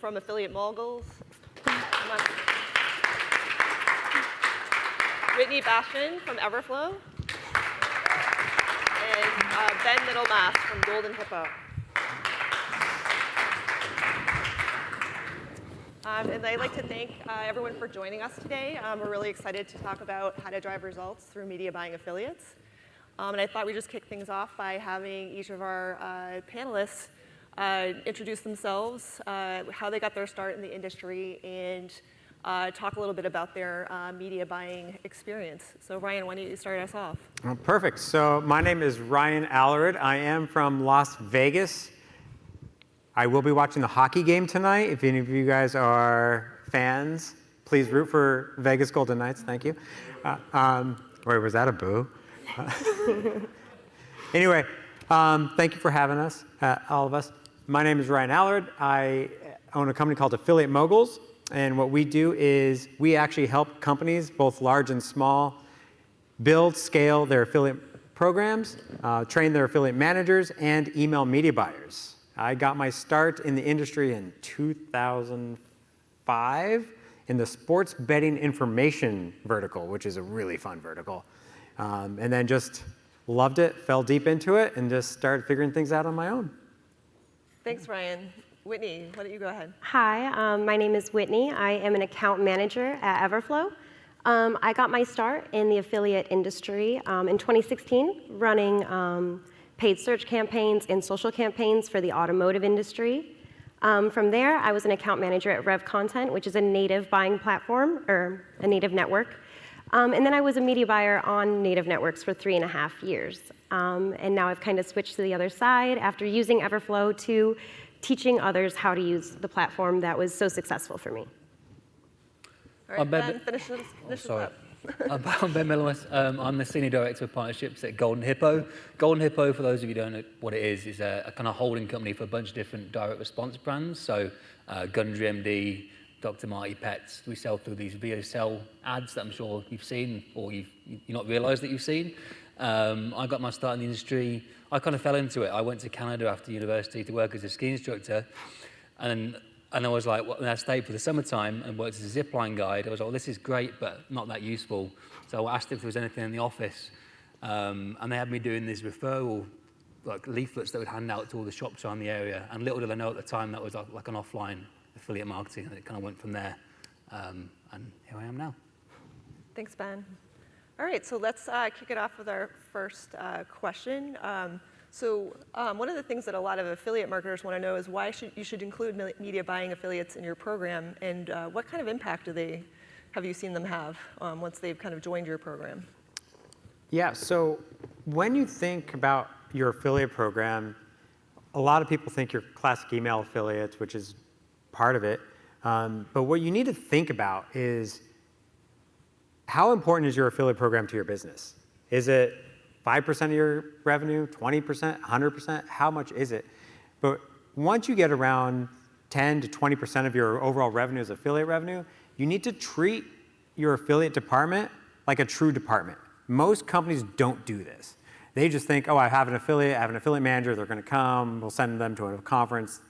from Affiliate Moguls. Whitney Bastian from Everflow. And Ben Middlemass from Golden Hippo. And I'd like to thank everyone for joining us today. We're really excited to talk about how to drive results through media buying affiliates. And I thought we'd just kick things off by having each of our panelists introduce themselves, how they got their start in the industry, and talk a little bit about their media buying experience. So Ryan, why don't you start us off? Perfect. So my name is Ryan Allred. I am from Las Vegas. I will be watching the hockey game tonight. If any of you guys are fans, please root for Vegas Golden Knights. Thank you. Wait, was that a boo? Anyway, thank you for having us, all of us. My name is Ryan Allred. I own a company called Affiliate Moguls. And what we do is we actually help companies, both large and small, build, scale their affiliate programs, train their affiliate managers, and email media buyers. I got my start in the industry in 2005 in the sports betting information vertical, which is a really fun vertical. And then just loved it, fell deep into it, and just started figuring things out on my own. Thanks, Ryan. Whitney, why don't you go ahead? Hi, my name is Whitney. I am an account manager at Everflow. I got my start in the affiliate industry in 2016, running paid search campaigns and social campaigns for the automotive industry. From there, I was an account manager at Rev Content, which is a native buying platform, or a native network. And then I was a media buyer on native networks for 3.5 years. And now I've kind of switched to the other side after using Everflow to teaching others how to use the platform that was so successful for me. All right, Ben, finish this up. I'm Ben Middlemass. I'm the Senior Director of Partnerships at Golden Hippo. Golden Hippo, for those of you who don't know what it is a kind of holding company for a bunch of different direct response brands. So Gundry MD, Dr. Marty Pets. We sell through these VSL ads that I'm sure you've seen or you've not realized that you've seen. I got my start in the industry. I kind of fell into it. I went to Canada after university to work as a ski instructor. And I was like, well, I stayed for the summertime and worked as a zipline guide. I was like, well, this is great, but not that useful. So I asked if there was anything in the office. And they had me doing these referral like leaflets that would hand out to all the shops around the area. And little did I know at the time that was like an offline affiliate marketing, and it kind of went from there. And here I am now. Thanks, Ben. All right, so let's kick it off with our first question. One of the things that a lot of affiliate marketers want to know is why you should include media buying affiliates in your program, and what kind of impact have you seen them have once they've kind of joined your program? Yeah, so when you think about your affiliate program, a lot of people think your classic email affiliates, which is part of it. But what you need to think about is how important is your affiliate program to your business? Is it 5% of your revenue, 20%, 100%? How much is it? But once you get around 10 to 20% of your overall revenue as affiliate revenue, you need to treat your affiliate department like a true department. Most companies don't do this. They just think, oh, I have an affiliate manager, they're gonna come, we'll send them to a conference,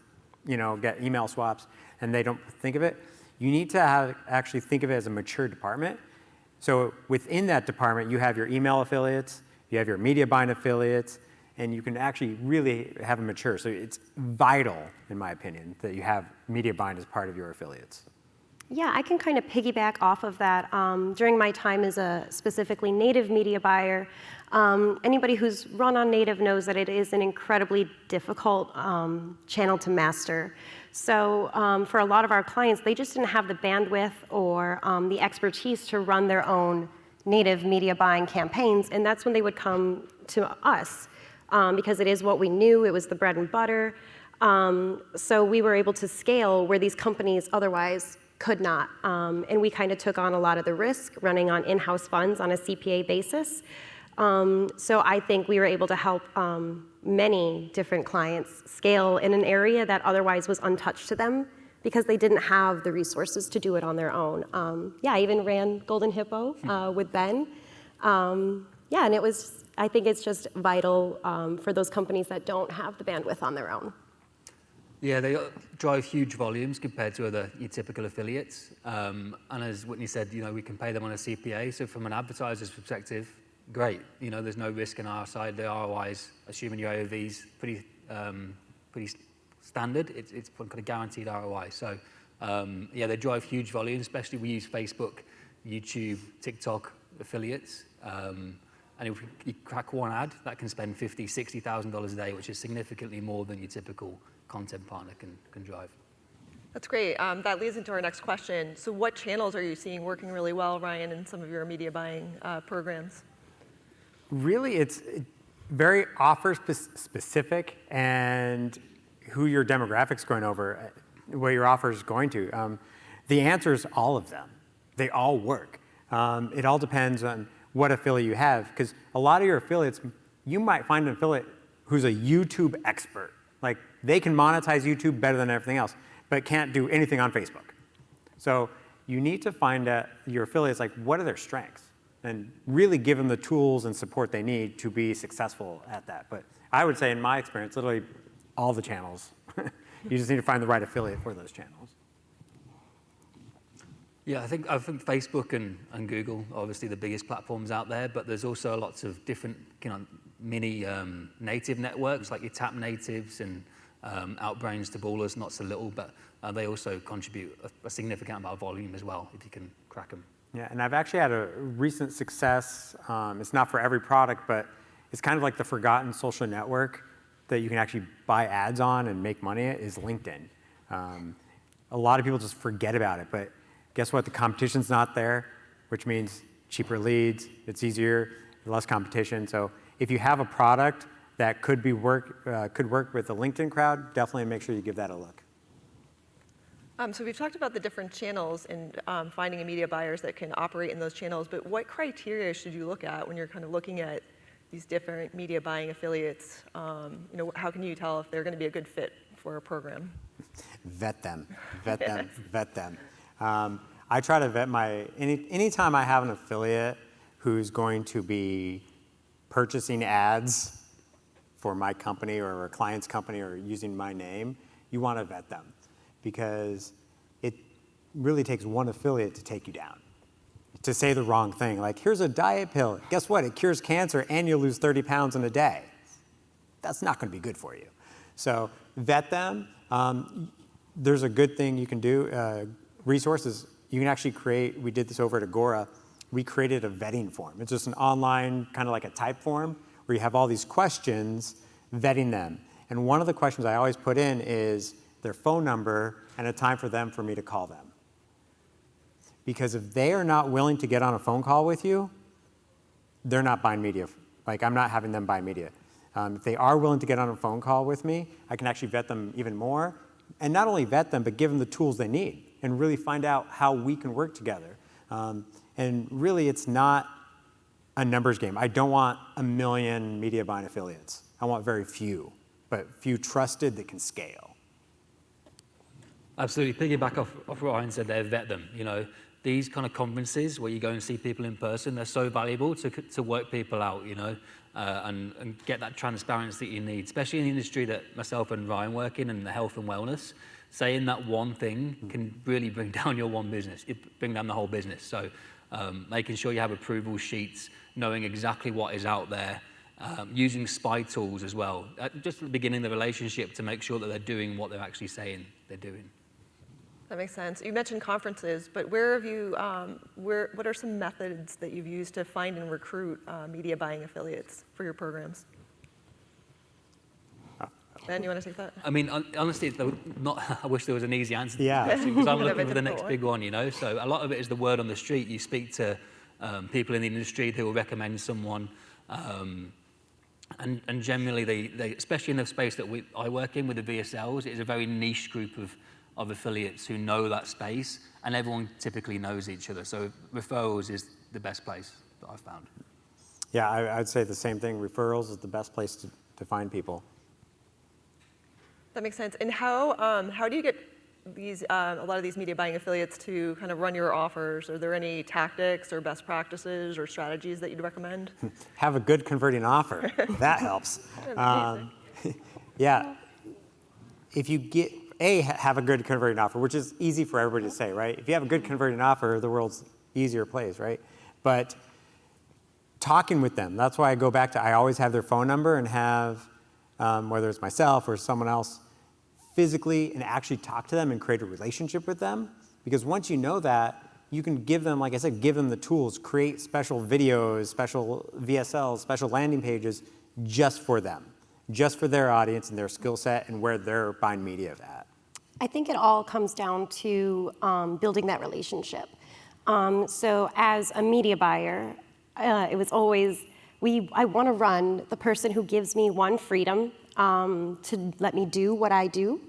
get email swaps, and they don't think of it. You need to actually think of it as a mature department. So within that department, you have your email affiliates, you have your media buying affiliates, and you can actually really have them mature. So it's vital, in my opinion, that you have media buying as part of your affiliates. Yeah, I can kind of piggyback off of that. During my time as a specifically native media buyer, anybody who's run on native knows that it is an incredibly difficult channel to master. So for a lot of our clients, they just didn't have the bandwidth or the expertise to run their own native media buying campaigns, and that's when they would come to us because it is what we knew, it was the bread and butter. So we were able to scale where these companies otherwise could not. And we kind of took on a lot of the risk running on in-house funds on a CPA basis. So I think we were able to help many different clients scale in an area that otherwise was untouched to them because they didn't have the resources to do it on their own. I even ran Golden Hippo with Ben. And I think it's just vital for those companies that don't have the bandwidth on their own. Yeah, they drive huge volumes compared to your typical affiliates. And as Whitney said, we can pay them on a CPA. So from an advertiser's perspective, great. There's no risk on our side. The ROIs, assuming your AOV's pretty standard. It's kind of guaranteed ROI. So yeah, they drive huge volumes. Especially we use Facebook, YouTube, TikTok affiliates. And if you crack one ad, that can spend $50,000, $60,000 a day, which is significantly more than your typical content partner can drive. That's great. That leads into our next question. So what channels are you seeing working really well, Ryan, in some of your media buying programs? Really, it's very offer specific and who your demographic's going over, what your offer is going to. The answer is all of them. They all work. It all depends on what affiliate you have, because a lot of your affiliates, you might find an affiliate who's a YouTube expert. Like, they can monetize YouTube better than everything else, but can't do anything on Facebook. So you need to find out your affiliates, like, what are their strengths? And really give them the tools and support they need to be successful at that. But I would say, in my experience, literally all the channels. You just need to find the right affiliate for those channels. Yeah, I think Facebook and Google are obviously the biggest platforms out there, but there's also lots of different mini native networks, like your Tap Natives and Outbrains to Ballers, not so little, but they also contribute a significant amount of volume as well, if you can crack them. Yeah, and I've actually had a recent success. It's not for every product, but it's kind of like the forgotten social network that you can actually buy ads on and make money at is LinkedIn. A lot of people just forget about it, but guess what? The competition's not there, which means cheaper leads, it's easier, less competition. So if you have a product that could work with the LinkedIn crowd, definitely make sure you give that a look. So we've talked about the different channels and finding media buyers that can operate in those channels, but what criteria should you look at when you're kind of looking at these different media buying affiliates? How can you tell if they're going to be a good fit for a program? Vet them, vet them, vet them. I try to vet anytime I have an affiliate who's going to be purchasing ads for my company or a client's company or using my name, you want to vet them, because it really takes one affiliate to take you down, to say the wrong thing. Like, here's a diet pill. Guess what? It cures cancer and you'll lose 30 pounds in a day. That's not going to be good for you. So vet them. There's a good thing you can do. Resources, you can actually create, we did this over at Agora, we created a vetting form. It's just an online, kind of like a type form, where you have all these questions, vetting them. And one of the questions I always put in is their phone number and a time for me to call them. Because if they are not willing to get on a phone call with you, they're not buying media. Like, I'm not having them buy media. If they are willing to get on a phone call with me, I can actually vet them even more. And not only vet them, but give them the tools they need and really find out how we can work together. And really, it's not a numbers game. I don't want 1 million media buying affiliates. I want very few, but few trusted that can scale. Absolutely. Piggyback off what Ryan said there, vet them. These kind of conferences where you go and see people in person, they're so valuable to work people out, and get that transparency that you need, especially in the industry that myself and Ryan work in the health and wellness. Saying that one thing can really bring down your one business, bring down the whole business. So making sure you have approval sheets, knowing exactly what is out there, using spy tools as well, just at the beginning of the relationship to make sure that they're doing what they're actually saying they're doing. That makes sense. You mentioned conferences, but where have you, what are some methods that you've used to find and recruit media buying affiliates for your programs? Ben, you want to take that? I mean, honestly, I wish there was an easy answer to Yeah. this question, because I'm looking for the difficult next big one, So a lot of it is the word on the street. You speak to people in the industry who will recommend someone, and generally, they especially in the space that I work in with the VSLs, it is a very niche group of affiliates who know that space, and everyone typically knows each other. So referrals is the best place that I've found. Yeah, I'd say the same thing. Referrals is the best place to find people. That makes sense. And how do you get these a lot of these media buying affiliates to kind of run your offers? Are there any tactics or best practices or strategies that you'd recommend? Have a good converting offer. That helps. Yeah. if you get, have a good converting offer, which is easy for everybody to say, right? If you have a good converting offer, the world's easier place, right? But talking with them, that's why I go back to, I always have their phone number and have, whether it's myself or someone else, physically and actually talk to them and create a relationship with them. Because once you know that, you can give them, like I said, give them the tools, create special videos, special VSLs, special landing pages just for them, just for their audience and their skill set and where they're buying media at. I think it all comes down to building that relationship. So as a media buyer, it was always, I want to run the person who gives me one freedom to let me do what I do.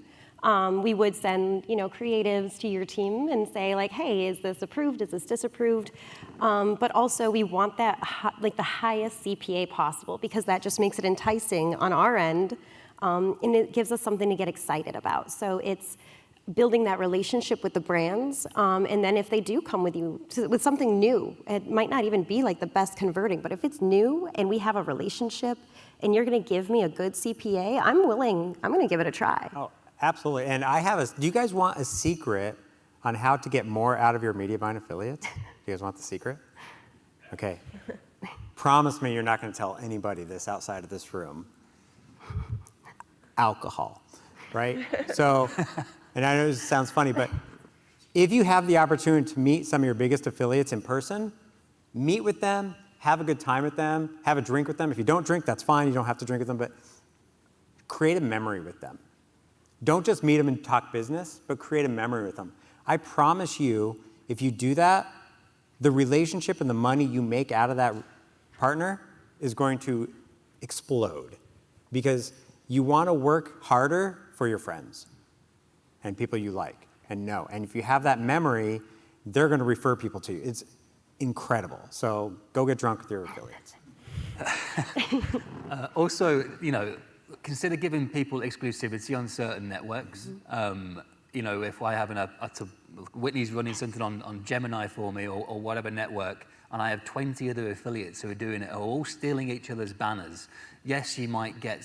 We would send, creatives to your team and say like, hey, is this approved? Is this disapproved? But also we want that like the highest CPA possible because that just makes it enticing on our end, and it gives us something to get excited about. So it's building that relationship with the brands, and then if they do come with you with something new, it might not even be like the best converting, but if it's new and we have a relationship and you're going to give me a good CPA, I'm going to give it a try. Oh, absolutely. And do you guys want a secret on how to get more out of your media buying affiliates? Do you guys want the secret? Okay. Promise me you're not going to tell anybody this outside of this room. Alcohol, right? So, and I know this sounds funny, but if you have the opportunity to meet some of your biggest affiliates in person, meet with them, have a good time with them, have a drink with them. If you don't drink, that's fine. You don't have to drink with them, but create a memory with them. Don't just meet them and talk business, but create a memory with them. I promise you, if you do that, the relationship and the money you make out of that partner is going to explode because you want to work harder for your friends and people you like and know. And if you have that memory, they're going to refer people to you. It's incredible. So go get drunk with your affiliates. Also, consider giving people exclusivity on certain networks. If I have Whitney's running something on Gemini for me or whatever network, and I have 20 other affiliates who are doing it, are all stealing each other's banners. Yes, you might get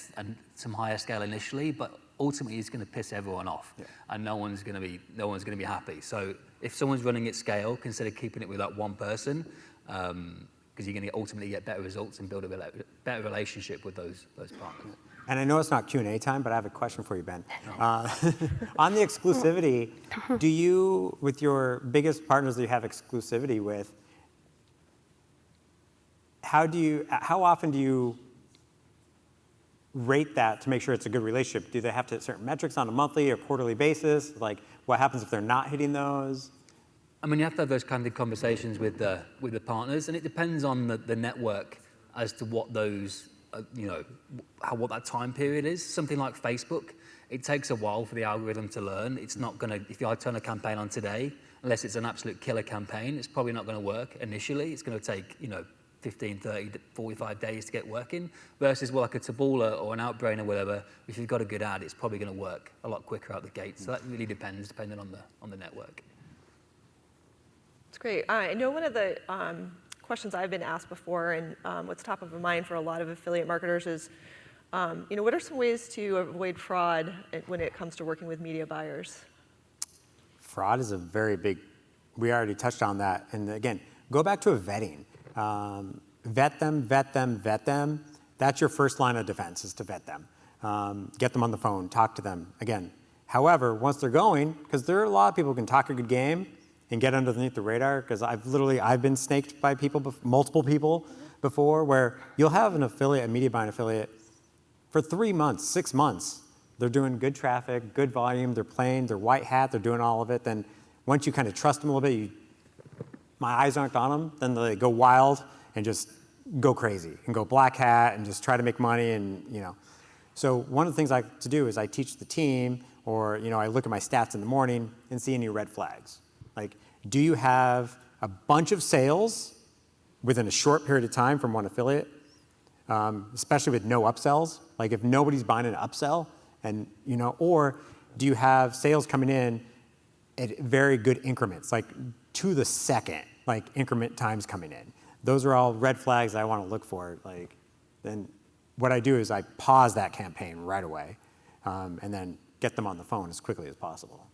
some higher scale initially, but ultimately it's going to piss everyone off, and no one's going to be happy. So if someone's running at scale, consider keeping it with that one person, because you're going to ultimately get better results and build a better relationship with those partners. And I know it's not Q&A time, but I have a question for you, Ben. On the exclusivity, do you, with your biggest partners that you have exclusivity with, how often do you rate that to make sure it's a good relationship? Do they have to hit certain metrics on a monthly or quarterly basis? Like, what happens if they're not hitting those? I mean, you have to have those candid conversations with the partners, and it depends on the network as to what those, what that time period is. Something like Facebook, it takes a while for the algorithm to learn. It's not going to, if I turn a campaign on today, unless it's an absolute killer campaign, it's probably not going to work initially. It's going to take, 15, 30, 45 days to get working, versus like a Taboola or an Outbrain or whatever, if you've got a good ad, it's probably going to work a lot quicker out the gate. So that really depends, depending on the network. That's great. I know one of the questions I've been asked before, and what's top of mind for a lot of affiliate marketers is, what are some ways to avoid fraud when it comes to working with media buyers? Fraud is a very big, we already touched on that. And again, go back to a vetting. Vet them. That's your first line of defense, is to vet them. Get them on the phone, talk to them. Again, however, once they're going, because there are a lot of people who can talk a good game and get underneath the radar, because I've been snaked by multiple people before, where you'll have an affiliate, a media buying affiliate, for 3 months, 6 months. They're doing good traffic, good volume, they're playing, they're white hat, they're doing all of it. Then once you kind of trust them a little bit, my eyes aren't on them, then they go wild and just go crazy and go black hat and just try to make money and, So one of the things I like to do is I teach the team, or, I look at my stats in the morning and see any red flags. Like, do you have a bunch of sales within a short period of time from one affiliate, especially with no upsells? Like if nobody's buying an upsell and, or do you have sales coming in at very good increments, like to the second, like increment times coming in? Those are all red flags I want to look for. Like, then what I do is I pause that campaign right away, and then get them on the phone as quickly as possible.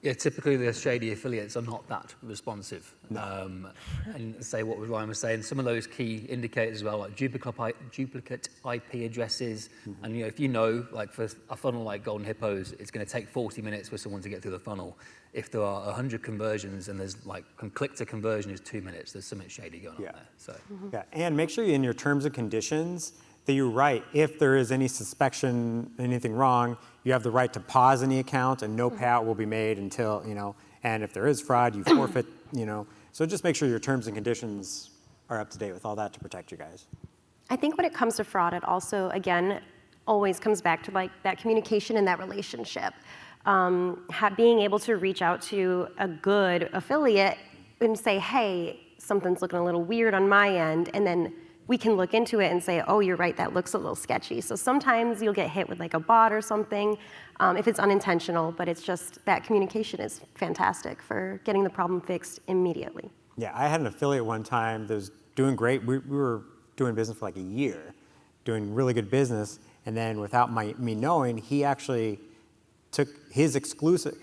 Yeah, typically the shady affiliates are not that responsive. And say what Ryan was saying, some of those key indicators as well, like duplicate IP addresses. And if you know, like for a funnel like Golden Hippos, it's going to take 40 minutes for someone to get through the funnel. If there are 100 conversions and there's like from click to conversion is 2 minutes, there's something shady going on there. So. Yeah, and make sure in your terms and conditions that you write, if there is any suspicion, anything wrong, you have the right to pause any account and no payout will be made until, and if there is fraud, you forfeit, So just make sure your terms and conditions are up to date with all that to protect you guys. I think when it comes to fraud, it also, again, always comes back to like that communication and that relationship. Being able to reach out to a good affiliate and say, hey, something's looking a little weird on my end, and then we can look into it and say, oh, you're right, that looks a little sketchy. So sometimes you'll get hit with like a bot or something if it's unintentional, but it's just that communication is fantastic for getting the problem fixed immediately. Yeah, I had an affiliate one time that was doing great. We were doing business for like a year, doing really good business, and then without me knowing, he actually took his exclusive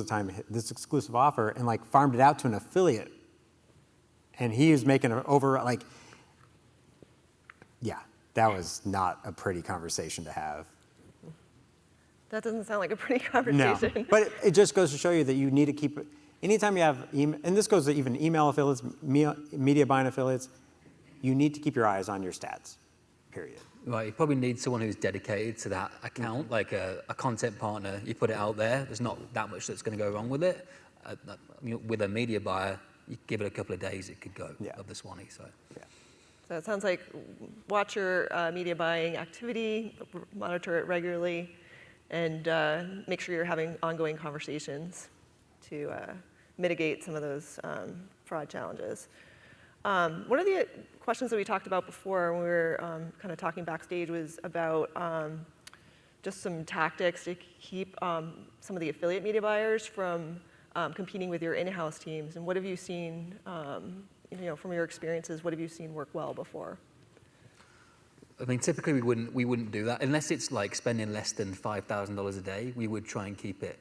time, this exclusive offer, and like farmed it out to an affiliate. And he was making that was not a pretty conversation to have. That doesn't sound like a pretty No, conversation. but it just goes to show you that you need to keep, anytime you have, and this goes to even email affiliates, media buying affiliates, you need to keep your eyes on your stats, period. Right, you probably need someone who's dedicated to that account, like a content partner. You put it out there, there's not that much that's going to go wrong with it. With a media buyer, you give it a couple of days, it could go of the Swanee. So. Yeah. So it sounds like watch your media buying activity, monitor it regularly, and make sure you're having ongoing conversations to mitigate some of those fraud challenges. One of the questions that we talked about before when we were kind of talking backstage was about just some tactics to keep some of the affiliate media buyers from competing with your in-house teams. And what have you seen, from your experiences, what have you seen work well before? I mean, typically we wouldn't do that unless it's like spending less than $5,000 a day. We would try and keep it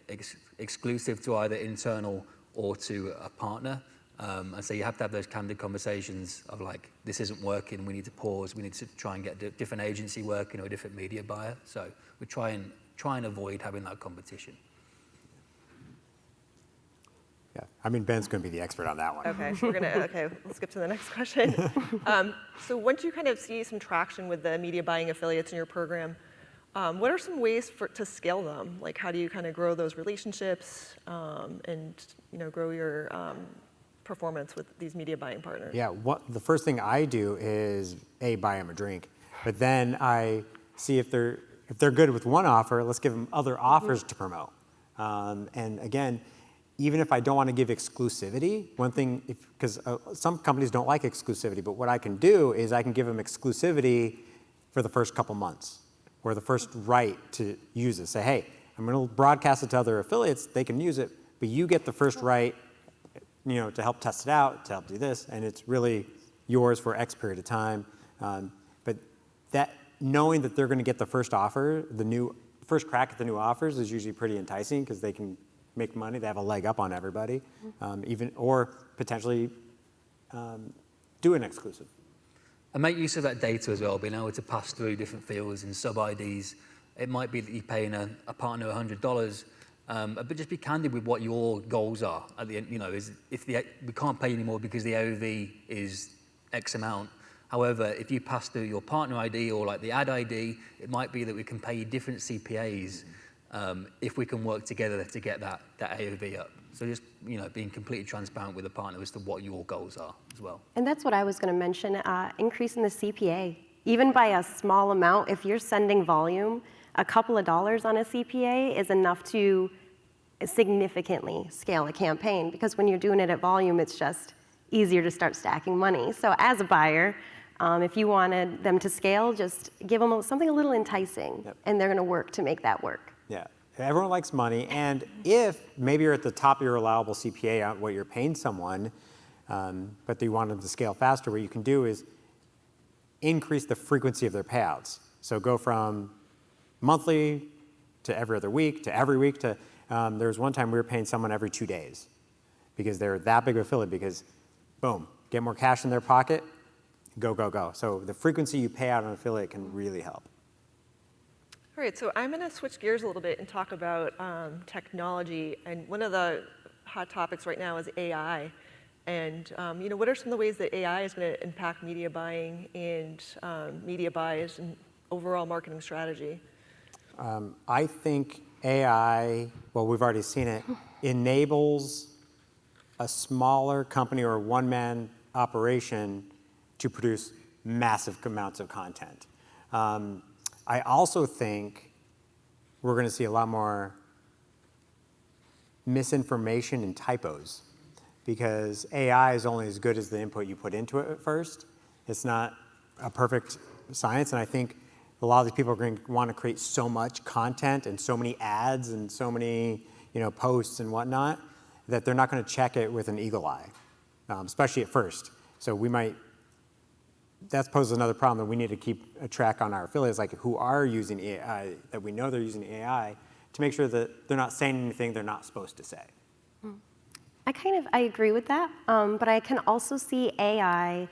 exclusive to either internal or to a partner. And so you have to have those candid conversations of like, this isn't working, we need to pause, we need to try and get a different agency working or a different media buyer. So we try and avoid having that competition. Yeah, I mean, Ben's going to be the expert on that one. Okay, we'll skip to the next question. So once you kind of see some traction with the media buying affiliates in your program, what are some ways to scale them? Like, how do you kind of grow those relationships and grow your performance with these media buying partners? Yeah, the first thing I do is buy them a drink, but then I see if they're good with one offer, let's give them other offers to promote. And again, even if I don't want to give exclusivity, one thing, because some companies don't like exclusivity, but what I can do is I can give them exclusivity for the first couple months, or the first right to use it. Say, hey, I'm going to broadcast it to other affiliates, they can use it, but you get the first right, to help test it out, to help do this, and it's really yours for X period of time. But that knowing that they're going to get the first offer, first crack at the new offers is usually pretty enticing because they can make money. They have a leg up on everybody, or potentially do an exclusive. And make use of that data as well, being able to pass through different fields and sub-IDs. It might be that you're paying a partner $100, but just be candid with what your goals are. At the end, we can't pay anymore because the AOV is X amount. However, if you pass through your partner ID or like the ad ID, it might be that we can pay you different CPAs if we can work together to get that AOV up. So just being completely transparent with the partner as to what your goals are as well. And that's what I was going to mention, increasing the CPA. Even by a small amount, if you're sending volume, a couple of dollars on a CPA is enough to significantly scale a campaign, because when you're doing it at volume, it's just easier to start stacking money. So as a buyer, if you wanted them to scale, just give them something a little enticing, and they're going to work to make that work. Yeah, everyone likes money, and if maybe you're at the top of your allowable CPA on what you're paying someone, but you want them to scale faster, what you can do is increase the frequency of their payouts. So go from monthly to every other week, to every week, to there was one time we were paying someone every 2 days because they're that big of affiliate because, boom, get more cash in their pocket, go, go, go. So the frequency you pay out on affiliate can really help. All right, so I'm going to switch gears a little bit and talk about technology. And one of the hot topics right now is AI. And what are some of the ways that AI is going to impact media buying and media buys and overall marketing strategy? I think AI, well, we've already seen it, enables a smaller company or one-man operation to produce massive amounts of content. I also think we're going to see a lot more misinformation and typos because AI is only as good as the input you put into it at first. It's not a perfect science, and I think a lot of these people are going to want to create so much content and so many ads and so many posts and whatnot that they're not going to check it with an eagle eye, especially at first. So that poses another problem that we need to keep a track on our affiliates, like who are using AI, that we know they're using AI, to make sure that they're not saying anything they're not supposed to say. I agree with that, but I can also see AI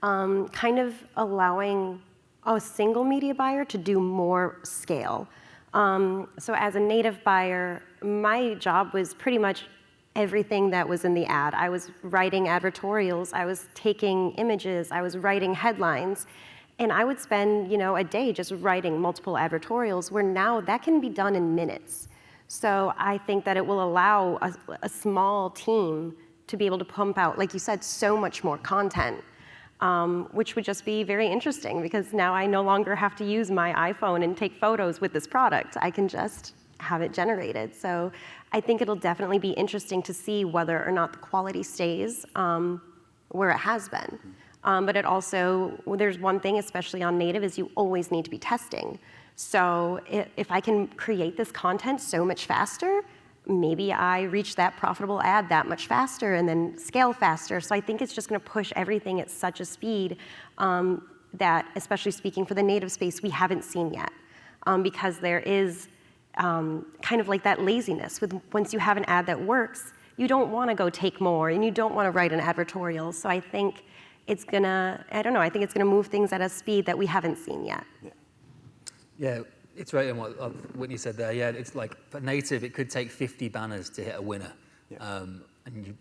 kind of allowing a single media buyer to do more scale. So as a native buyer, my job was pretty much everything that was in the ad. I was writing advertorials, I was taking images, I was writing headlines, and I would spend, a day just writing multiple advertorials, where now that can be done in minutes. So I think that it will allow a small team to be able to pump out, like you said, so much more content, which would just be very interesting because now I no longer have to use my iPhone and take photos with this product. I can just have it generated. So I think it'll definitely be interesting to see whether or not the quality stays where it has been. But it also, there's one thing, especially on native, is you always need to be testing. So if I can create this content so much faster, maybe I reach that profitable ad that much faster and then scale faster. So I think it's just going to push everything at such a speed that, especially speaking for the native space, we haven't seen yet. Because there is kind of like that laziness with once you have an ad that works, you don't want to go take more and you don't want to write an advertorial. So I think it's gonna, I don't know, I think it's gonna move things at a speed that we haven't seen yet. Yeah, it's right in what Whitney said there. Yeah, it's like for native, it could take 50 banners to hit a winner. Yeah. And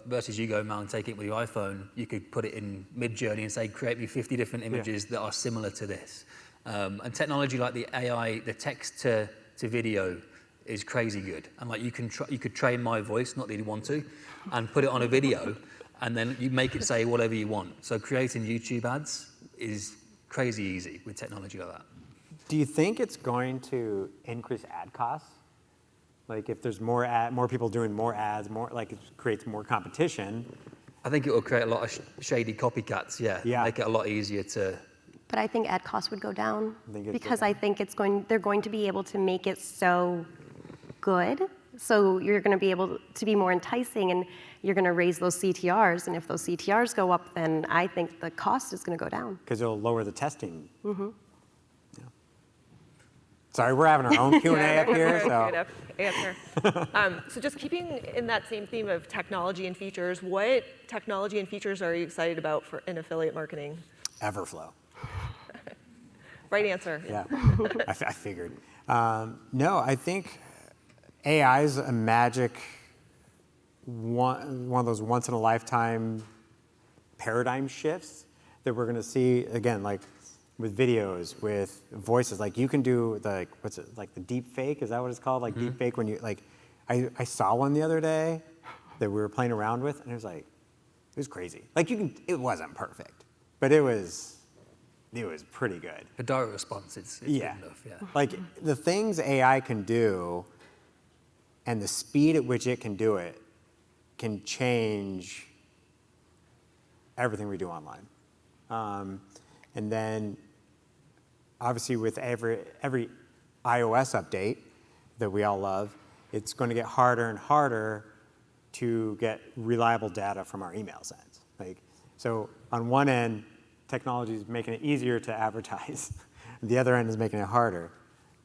versus you go now and take it with your iPhone, you could put it in Mid-Journey and say, create me 50 different images that are similar to this. And technology like the AI, the text to video is crazy good. And like you could train my voice, not that you want to, and put it on a video, and then you make it say whatever you want. So creating YouTube ads is crazy easy with technology like that. Do you think it's going to increase ad costs? Like if there's more people doing more ads, it creates more competition. I think it will create a lot of shady copycats, yeah. Make it a lot easier to... But I think ad costs would go down because I think they're going to be able to make it so good. So you're going to be able to be more enticing and you're going to raise those CTRs. And if those CTRs go up, then I think the cost is going to go down. Because it'll lower the testing. Mm-hmm. Yeah. Sorry, we're having our own Q&A up here. So. Answer. So just keeping in that same theme of technology and features, what technology and features are you excited about in affiliate marketing? Everflow. Right answer. Yeah, I figured. No, I think AI is a magic, one of those once in a lifetime paradigm shifts that we're going to see again, like with videos, with voices. Like you can do the the deep fake. Is that what it's called? Like deep fake when you I saw one the other day that we were playing around with, and it was crazy. Like it wasn't perfect, but it was pretty good. A direct response, it's good enough, yeah. Like the things AI can do and the speed at which it can do it can change everything we do online. And then obviously with every iOS update that we all love, it's going to get harder and harder to get reliable data from our email sends. So on one end, technology is making it easier to advertise. The other end is making it harder.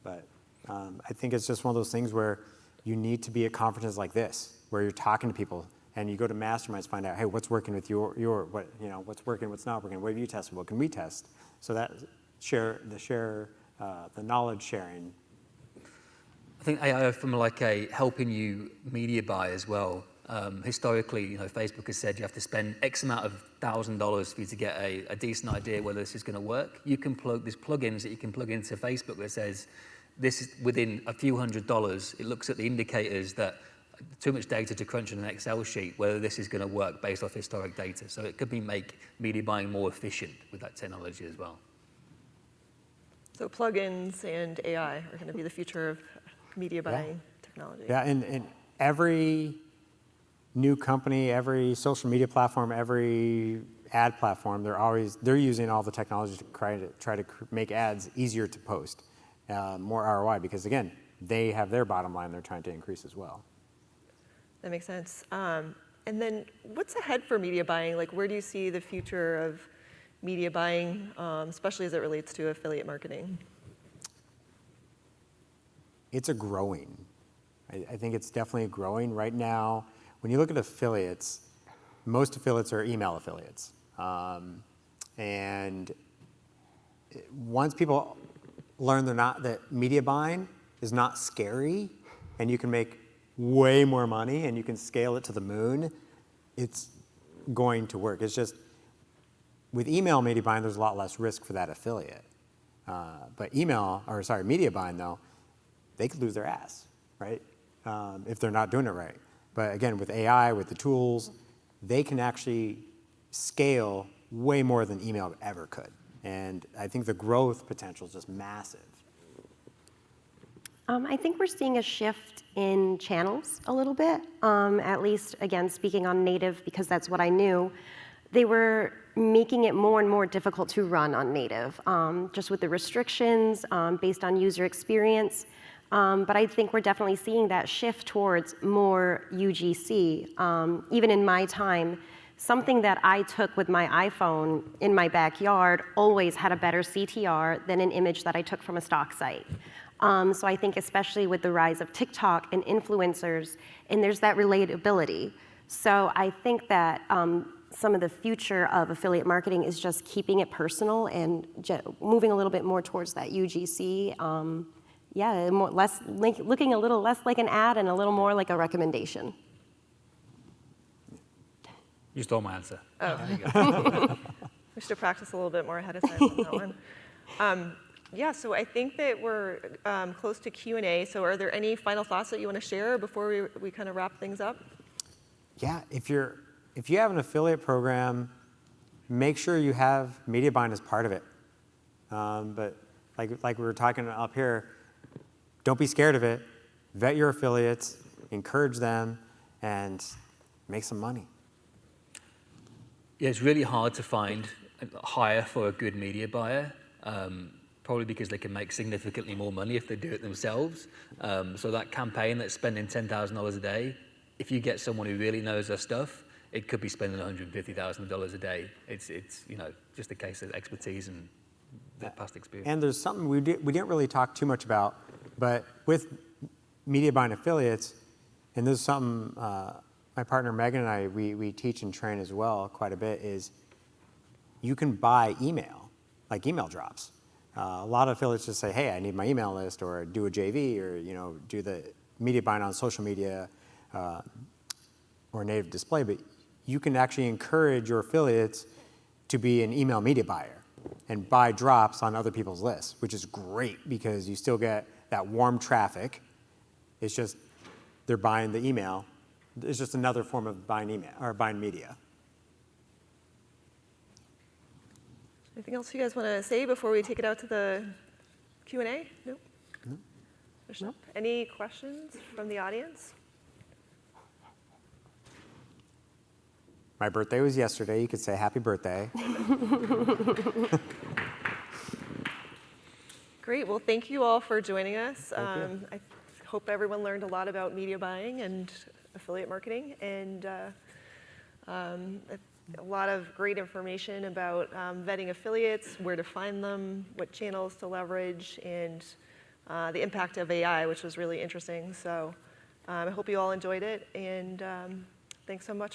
But I think it's just one of those things where you need to be at conferences like this, where you're talking to people and you go to masterminds to find out, hey, what's working with what's working, what's not working, what have you tested, what can we test? So that the knowledge sharing. I think AI from like a helping you media buy as well. Historically, Facebook has said you have to spend X amount of $1,000 for you to get a decent idea whether this is going to work. You can there's plugins that you can plug into Facebook that says this is within a few $100s. It looks at the indicators that too much data to crunch in an Excel sheet, whether this is going to work based off historic data. So it could make media buying more efficient with that technology as well. So plugins and AI are going to be the future of media buying technology. Yeah, and every new company, every social media platform, every ad platform, they're using all the technology to try to make ads easier to post, more ROI, because again, they have their bottom line they're trying to increase as well. That makes sense. And then what's ahead for media buying? Like, where do you see the future of media buying, especially as it relates to affiliate marketing? It's growing. I think it's definitely growing right now. When you look at affiliates, most affiliates are email affiliates. And once people learn that media buying is not scary and you can make way more money and you can scale it to the moon, it's going to work. It's just, with email media buying, there's a lot less risk for that affiliate. But media buying though, they could lose their ass, right? If they're not doing it right. But again, with AI, with the tools, they can actually scale way more than email ever could. And I think the growth potential is just massive. I think we're seeing a shift in channels a little bit, at least, again, speaking on native, because that's what I knew. They were making it more and more difficult to run on native, just with the restrictions based on user experience. But I think we're definitely seeing that shift towards more UGC. Even in my time, something that I took with my iPhone in my backyard always had a better CTR than an image that I took from a stock site. So I think especially with the rise of TikTok and influencers, and there's that relatability. So I think that some of the future of affiliate marketing is just keeping it personal and moving a little bit more towards that UGC. Looking a little less like an ad and a little more like a recommendation. You stole my answer. Oh, there you go. We should have practiced a little bit more ahead of time on that one. So I think that we're close to Q&A. So are there any final thoughts that you want to share before we kind of wrap things up? Yeah, if you have an affiliate program, make sure you have media buying as part of it. But like we were talking up here, don't be scared of it. Vet your affiliates, encourage them, and make some money. Yeah, it's really hard to hire for a good media buyer, probably because they can make significantly more money if they do it themselves. So that campaign that's spending $10,000 a day, if you get someone who really knows their stuff, it could be spending $150,000 a day. It's just a case of expertise and their past experience. And there's something we didn't really talk too much about, but with media buying affiliates, and this is something my partner Megan and I, we teach and train as well quite a bit, is you can buy email, like email drops. A lot of affiliates just say, hey, I need my email list, or do a JV, or do the media buying on social media or native display, but you can actually encourage your affiliates to be an email media buyer and buy drops on other people's lists, which is great because you still get that warm traffic. It's just they're buying the email. It's just another form of buying email or buying media. Anything else you guys want to say before we take it out to the Q&A? No? No. Any questions from the audience? My birthday was yesterday. You could say happy birthday. Great. Well, thank you all for joining us. Thank you. I hope everyone learned a lot about media buying and affiliate marketing, and a lot of great information about vetting affiliates, where to find them, what channels to leverage, and the impact of AI, which was really interesting. So I hope you all enjoyed it, and thanks so much for